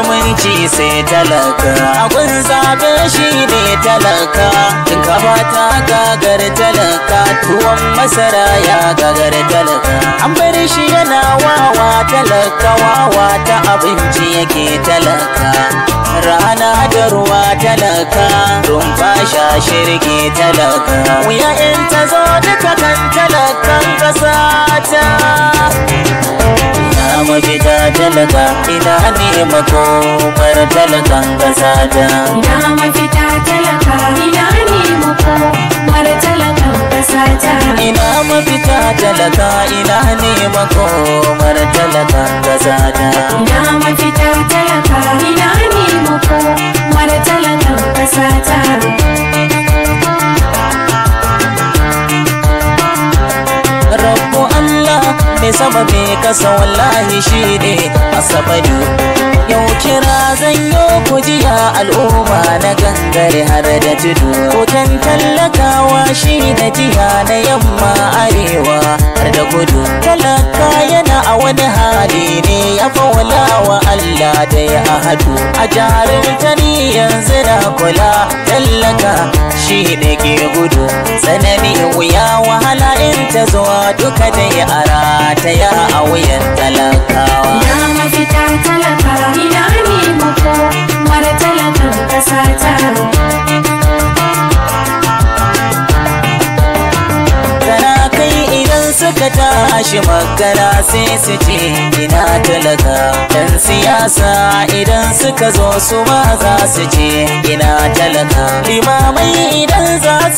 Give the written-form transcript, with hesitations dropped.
zumunci sai talaka, abun zaɓe shi ne talaka. Shinkafa ta gagar talaka, tuwon masara ya gagar talaka. An bar shi yana wawa talaka, wawa ta abinci yake talaka. Rana da ruwa talaka, rumfa sha shirge talaka. Wuya in ta zo duka kan talakan ƙasa ta. Ina mafita talaka, ina ne makomar talakan ƙasa ta. Ina mafita talaka, ina ne makomar talakan ƙasa ta. Ina mafita talaka, ina ne makomar talakan ƙasa ta. Ina mafita talaka, ina ne makomar talakan ƙasa ta. Rabbu Allah mai sama mai kasa wallahi shi ne asabadu. Yau kira zan yo kujiya al'umma na gangare har da tudu. Kotan tallakawa shi na jiha na yamma arewa har da kudu. Talaka yana a wani hali ne ya fawala wa Allah da ya ahadu. A jarin tani yanzu na kula tallaka shi ne ke gudu. Tsanani wuya wahala in ta zuwa duka da ya rataya a wuyan talakawa. Ina mafita talaka, ina ne makomar talakan ƙasa ta. Kai idan suka tashi magana sai su ce ina talaka. Dan siyasa idan suka zo su ma za su ce ina talaka. Limamai idan za su